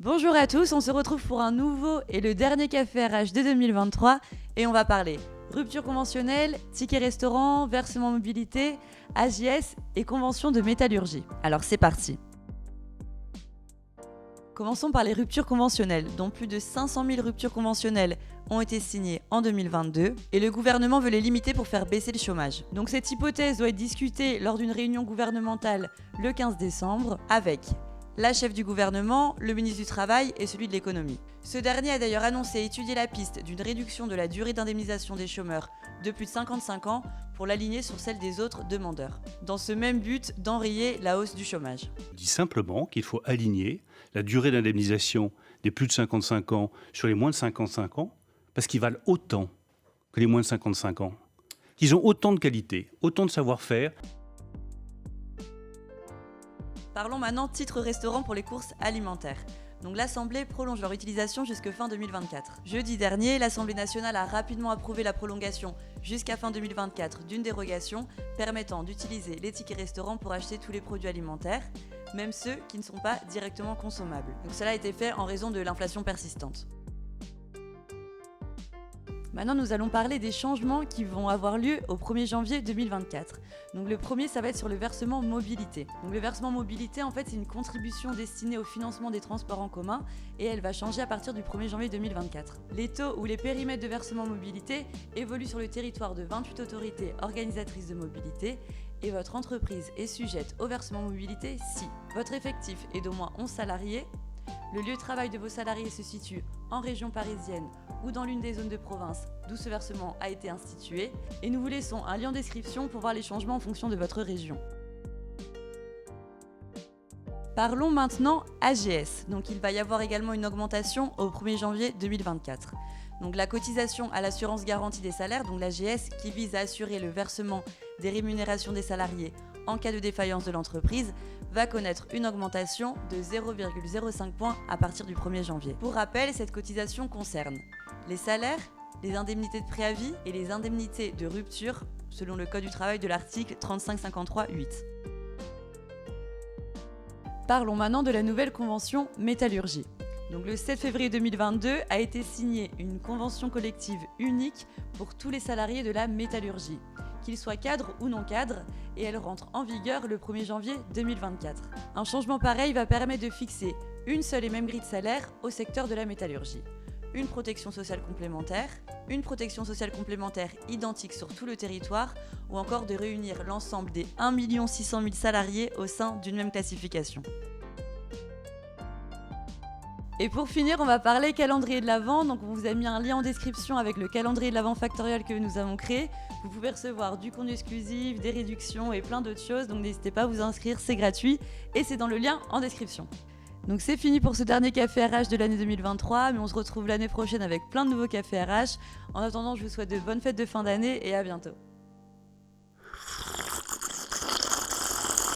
Bonjour à tous, on se retrouve pour un nouveau et le dernier Café RH de 2023 et on va parler rupture conventionnelle, ticket restaurant, versement mobilité, AJS et convention de métallurgie. Alors c'est parti. Commençons par les ruptures conventionnelles, dont plus de 500 000 ruptures conventionnelles ont été signées en 2022 et le gouvernement veut les limiter pour faire baisser le chômage. Donc cette hypothèse doit être discutée lors d'une réunion gouvernementale le 15 décembre avec la chef du gouvernement, le ministre du Travail et celui de l'économie. Ce dernier a d'ailleurs annoncé étudier la piste d'une réduction de la durée d'indemnisation des chômeurs de plus de 55 ans pour l'aligner sur celle des autres demandeurs, dans ce même but d'enrayer la hausse du chômage. On dit simplement qu'il faut aligner la durée d'indemnisation des plus de 55 ans sur les moins de 55 ans, parce qu'ils valent autant que les moins de 55 ans, qu'ils ont autant de qualité, autant de savoir-faire. Parlons maintenant titre restaurant pour les courses alimentaires. Donc l'Assemblée prolonge leur utilisation jusqu'à fin 2024. Jeudi dernier, l'Assemblée nationale a rapidement approuvé la prolongation jusqu'à fin 2024 d'une dérogation permettant d'utiliser les tickets restaurants pour acheter tous les produits alimentaires, même ceux qui ne sont pas directement consommables. Donc cela a été fait en raison de l'inflation persistante. Maintenant, nous allons parler des changements qui vont avoir lieu au 1er janvier 2024. Donc le premier, ça va être sur le versement mobilité. Donc le versement mobilité, en fait, c'est une contribution destinée au financement des transports en commun et elle va changer à partir du 1er janvier 2024. Les taux ou les périmètres de versement mobilité évoluent sur le territoire de 28 autorités organisatrices de mobilité et votre entreprise est sujette au versement mobilité si votre effectif est d'au moins 11 salariés, le lieu de travail de vos salariés se situe en région parisienne ou dans l'une des zones de province d'où ce versement a été institué. Et nous vous laissons un lien en description pour voir les changements en fonction de votre région. Parlons maintenant AGS. Donc il va y avoir également une augmentation au 1er janvier 2024. Donc la cotisation à l'assurance garantie des salaires, donc l'AGS, qui vise à assurer le versement des rémunérations des salariés en cas de défaillance de l'entreprise, va connaître une augmentation de 0,05 points à partir du 1er janvier. Pour rappel, cette cotisation concerne les salaires, les indemnités de préavis et les indemnités de rupture selon le Code du travail de l'article 3553-8. Parlons maintenant de la nouvelle convention métallurgie. Donc le 7 février 2022 a été signée une convention collective unique pour tous les salariés de la métallurgie, qu'ils soient cadres ou non cadres, et elle rentre en vigueur le 1er janvier 2024. Un changement pareil va permettre de fixer une seule et même grille de salaire au secteur de la métallurgie. Une protection sociale complémentaire, une protection sociale complémentaire identique sur tout le territoire, ou encore de réunir l'ensemble des 1 600 000 salariés au sein d'une même classification. Et pour finir, on va parler calendrier de l'Avent. Donc on vous a mis un lien en description avec le calendrier de l'Avent factorial que nous avons créé. Vous pouvez recevoir du contenu exclusif, des réductions et plein d'autres choses. Donc n'hésitez pas à vous inscrire, c'est gratuit et c'est dans le lien en description. Donc c'est fini pour ce dernier Café RH de l'année 2023, mais on se retrouve l'année prochaine avec plein de nouveaux Cafés RH. En attendant, je vous souhaite de bonnes fêtes de fin d'année et à bientôt.